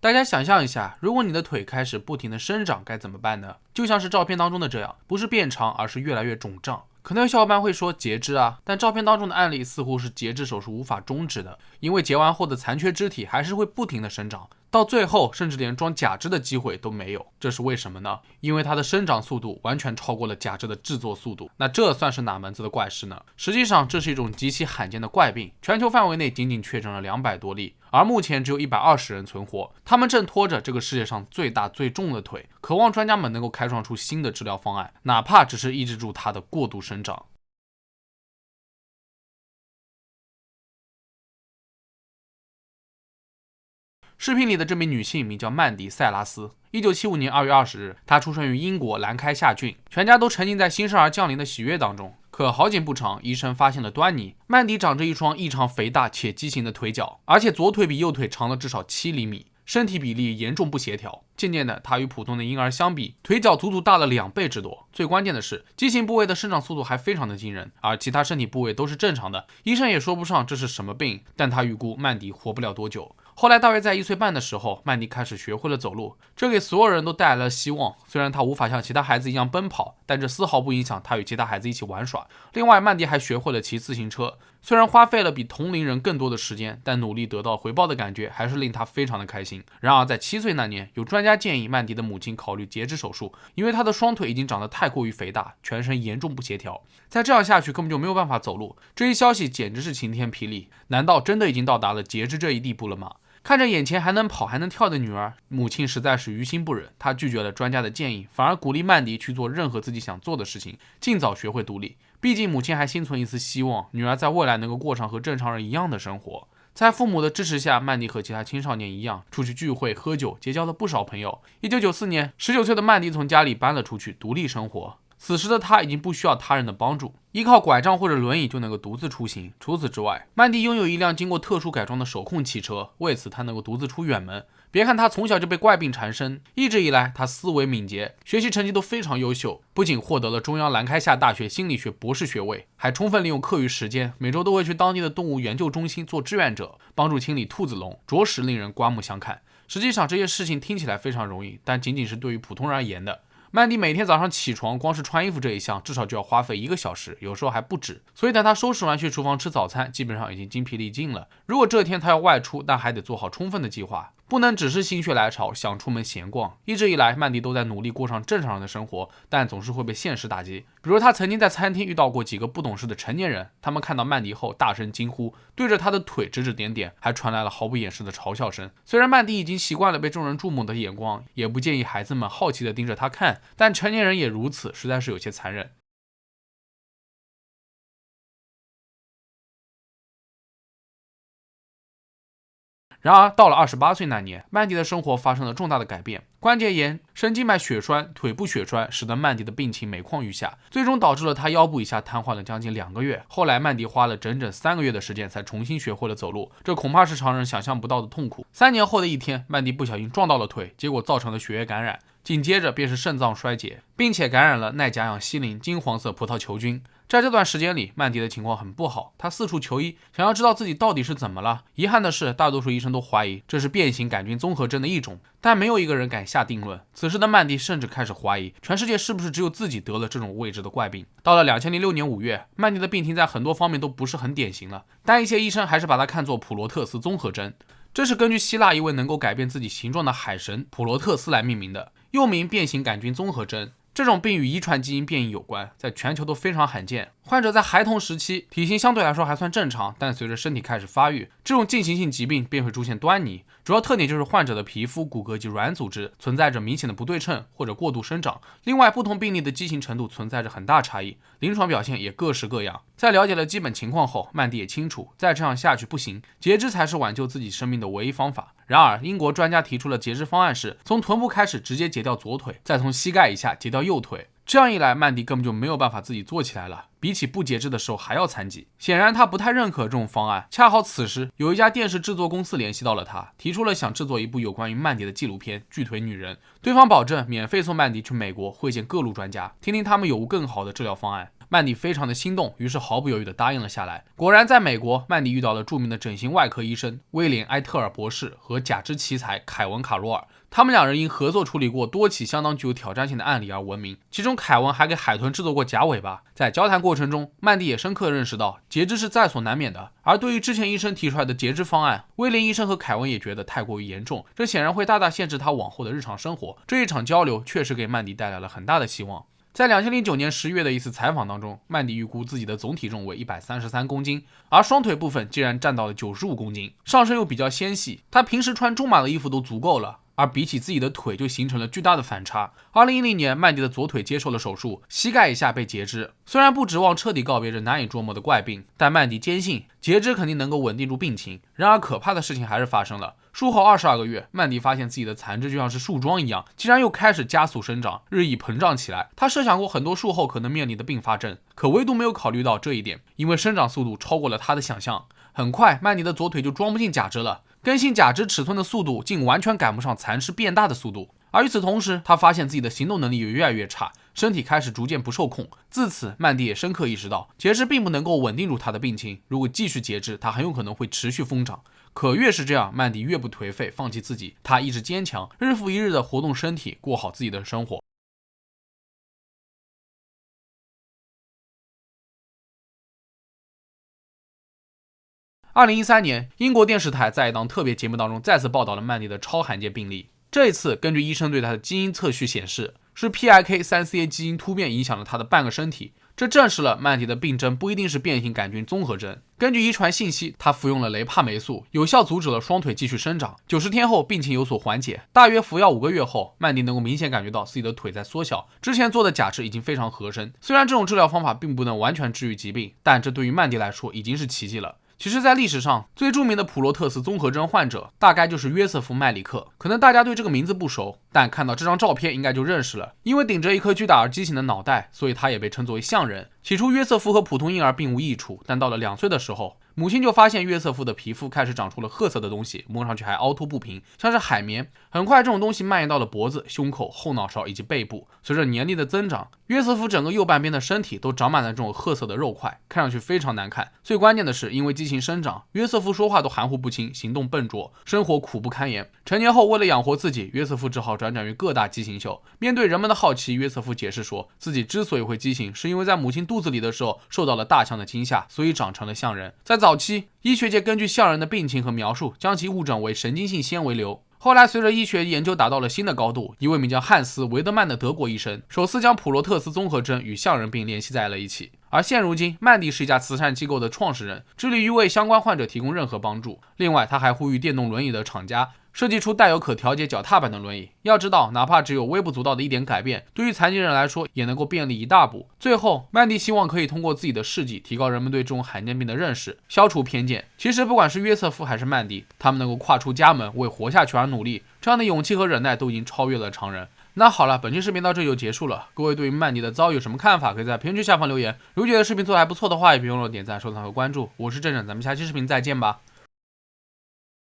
大家想象一下，如果你的腿开始不停的生长，该怎么办呢？就像是照片当中的这样，不是变长，而是越来越肿胀。可能有小伙伴会说截肢啊，但照片当中的案例似乎是截肢手术无法终止的，因为截完后的残缺肢体还是会不停的生长，到最后甚至连装假肢的机会都没有。这是为什么呢？因为它的生长速度完全超过了假肢的制作速度。那这算是哪门子的怪事呢？实际上这是一种极其罕见的怪病，全球范围内仅仅确诊了200多例，而目前只有120人存活，他们正拖着这个世界上最大最重的腿，渴望专家们能够开创出新的治疗方案，哪怕只是抑制住它的过度生长。视频里的这名女性名叫曼迪·塞拉斯。1975年2月20日，她出生于英国兰开夏郡，全家都沉浸在新生儿降临的喜悦当中。可好景不长，医生发现了端倪。曼迪长着一双异常肥大且畸形的腿脚，而且左腿比右腿长了至少7厘米，身体比例严重不协调。渐渐的，她与普通的婴儿相比，腿脚足足大了2倍之多。最关键的是，畸形部位的生长速度还非常的惊人，而其他身体部位都是正常的。医生也说不上这是什么病，但他预估曼迪活不了多久。后来大约在1岁半的时候，曼迪开始学会了走路，这给所有人都带来了希望。虽然他无法像其他孩子一样奔跑，但这丝毫不影响他与其他孩子一起玩耍。另外，曼迪还学会了骑自行车，虽然花费了比同龄人更多的时间，但努力得到回报的感觉还是令他非常的开心。然而在7岁那年，有专家建议曼迪的母亲考虑截肢手术，因为她的双腿已经长得太过于肥大，全身严重不协调，再这样下去根本就没有办法走路。这一消息简直是晴天霹雳，难道真的已经到达了截肢这一地步了吗？看着眼前还能跑还能跳的女儿，母亲实在是于心不忍。她拒绝了专家的建议，反而鼓励曼迪去做任何自己想做的事情，尽早学会独立。毕竟母亲还心存一丝希望，女儿在未来能够过上和正常人一样的生活。在父母的支持下，曼迪和其他青少年一样，出去聚会喝酒，结交了不少朋友。1994年，19岁的曼迪从家里搬了出去，独立生活。此时的他已经不需要他人的帮助，依靠拐杖或者轮椅就能够独自出行。除此之外，曼迪拥有一辆经过特殊改装的手控汽车，为此他能够独自出远门。别看他从小就被怪病缠身，一直以来他思维敏捷，学习成绩都非常优秀，不仅获得了中央兰开夏大学心理学博士学位，还充分利用课余时间，每周都会去当地的动物研究中心做志愿者，帮助清理兔子笼，着实令人刮目相看。实际上这些事情听起来非常容易，但仅仅是对于普通人而言的。曼迪每天早上起床，光是穿衣服这一项至少就要花费1个小时，有时候还不止。所以等他收拾完去厨房吃早餐，基本上已经精疲力尽了。如果这天他要外出，但还得做好充分的计划，不能只是心血来潮想出门闲逛。一直以来，曼迪都在努力过上正常人的生活，但总是会被现实打击。比如他曾经在餐厅遇到过几个不懂事的成年人，他们看到曼迪后大声惊呼，对着他的腿指指点点，还传来了毫不掩饰的嘲笑声。虽然曼迪已经习惯了被众人注目的眼光，也不介意孩子们好奇地盯着他看，但成年人也如此，实在是有些残忍。然而，到了28岁那年，曼迪的生活发生了重大的改变。关节炎、神经脉血栓、腿部血栓使得曼迪的病情每况愈下，最终导致了他腰部以下瘫痪了将近2个月。后来，曼迪花了整整3个月的时间才重新学会了走路，这恐怕是常人想象不到的痛苦。3年后的一天，曼迪不小心撞到了腿，结果造成了血液感染，紧接着便是肾脏衰竭，并且感染了耐甲氧西林金黄色葡萄球菌。在这段时间里，曼迪的情况很不好，他四处求医，想要知道自己到底是怎么了。遗憾的是，大多数医生都怀疑这是变形杆菌综合征的一种，但没有一个人敢下定论。此时的曼迪甚至开始怀疑，全世界是不是只有自己得了这种未知的怪病。到了2006年5月，曼迪的病情在很多方面都不是很典型了，但一些医生还是把它看作普罗特斯综合征。这是根据希腊一位能够改变自己形状的海神普罗特斯来命名的，又名变形杆菌综合征。这种病与遗传基因变异有关，在全球都非常罕见。患者在孩童时期体型相对来说还算正常，但随着身体开始发育，这种进行性疾病便会出现端倪。主要特点就是患者的皮肤、骨骼及软组织存在着明显的不对称或者过度生长。另外，不同病例的畸形程度存在着很大差异，临床表现也各式各样。在了解了基本情况后，曼迪也清楚再这样下去不行，截肢才是挽救自己生命的唯一方法。然而，英国专家提出了截肢方案是从臀部开始直接截掉左腿，再从膝盖以下截掉右腿。这样一来，曼迪根本就没有办法自己做起来了，比起不截肢的时候还要残疾。显然他不太认可这种方案。恰好此时有一家电视制作公司联系到了他，提出了想制作一部有关于曼迪的纪录片《巨腿女人》，对方保证免费送曼迪去美国会见各路专家，听听他们有无更好的治疗方案。曼迪非常的心动，于是毫不犹豫地答应了下来。果然，在美国，曼迪遇到了著名的整形外科医生威廉·埃特尔博士和假肢奇才凯文·卡罗尔。他们两人因合作处理过多起相当具有挑战性的案例而闻名，其中凯文还给海豚制作过假尾巴。在交谈过程中，曼迪也深刻认识到截肢是在所难免的，而对于之前医生提出来的截肢方案，威廉医生和凯文也觉得太过于严重，这显然会大大限制他往后的日常生活。这一场交流确实给曼迪带来了很大的希望。在2009年10月的一次采访当中，曼迪预估自己的总体重为133公斤，而双腿部分竟然占到了95公斤，上身又比较纤细，他平时穿中码的衣服都足够了。而比起自己的腿就形成了巨大的反差。2010年，曼迪的左腿接受了手术，膝盖以下被截肢。虽然不指望彻底告别这难以捉摸的怪病，但曼迪坚信截肢肯定能够稳定住病情。然而可怕的事情还是发生了。术后22个月，曼迪发现自己的残肢就像是树桩一样，竟然又开始加速生长，日益膨胀起来。他设想过很多术后可能面临的并发症，可唯独没有考虑到这一点，因为生长速度超过了他的想象。很快，曼迪的左腿就装不进假肢了。更新假肢尺寸的速度竟完全赶不上残肢变大的速度，而与此同时，他发现自己的行动能力也越来越差，身体开始逐渐不受控。自此，曼迪也深刻意识到，截肢并不能够稳定住他的病情，如果继续截肢，他很有可能会持续疯长。可越是这样，曼迪越不颓废，放弃自己，他意志坚强，日复一日的活动身体，过好自己的生活。2013年，英国电视台在一档特别节目当中再次报道了曼迪的超罕见病例。这一次，根据医生对他的基因测序显示，是 PIK3CA 基因突变影响了他的半个身体。这证实了曼迪的病症不一定是变形杆菌综合征。根据遗传信息，他服用了雷帕霉素，有效阻止了双腿继续生长。90天后，病情有所缓解。大约服药5个月后，曼迪能够明显感觉到自己的腿在缩小。之前做的假肢已经非常合身。虽然这种治疗方法并不能完全治愈疾病，但这对于曼迪来说已经是奇迹了。其实，在历史上最著名的普罗特斯综合征患者，大概就是约瑟夫·麦里克。可能大家对这个名字不熟，但看到这张照片应该就认识了。因为顶着一颗巨大而畸形的脑袋，所以他也被称作为象人。起初，约瑟夫和普通婴儿并无异处，但到了2岁的时候，母亲就发现约瑟夫的皮肤开始长出了褐色的东西，摸上去还凹凸不平，像是海绵。很快，这种东西蔓延到了脖子、胸口、后脑勺以及背部。随着年龄的增长，约瑟夫整个右半边的身体都长满了这种褐色的肉块，看上去非常难看。最关键的是，因为畸形生长，约瑟夫说话都含糊不清，行动笨拙，生活苦不堪言。成年后，为了养活自己，约瑟夫只好转战于各大畸形秀。面对人们的好奇，约瑟夫解释说，自己之所以会畸形，是因为在母亲肚子里的时候受到了大象的惊吓，所以长成了象人。在早期，医学界根据象人的病情和描述，将其误诊为神经性纤维瘤。后来，随着医学研究达到了新的高度，一位名叫汉斯·维德曼的德国医生首次将普罗特斯综合征与象人病联系在了一起。而现如今，曼迪是一家慈善机构的创始人，致力于为相关患者提供任何帮助。另外，他还呼吁电动轮椅的厂家设计出带有可调节脚踏板的轮椅。要知道，哪怕只有微不足道的一点改变，对于残疾人来说也能够便利一大步。最后，曼迪希望可以通过自己的事迹，提高人们对这种罕见病的认识，消除偏见。其实，不管是约瑟夫还是曼迪，他们能够跨出家门为活下去而努力，这样的勇气和忍耐都已经超越了常人。那好了，本期视频到这里就结束了。各位对于曼迪的遭遇有什么看法，可以在评论区下方留言。如果觉得视频做得还不错的话，也别忘了点赞、收藏和关注。我是郑郑，咱们下期视频再见吧。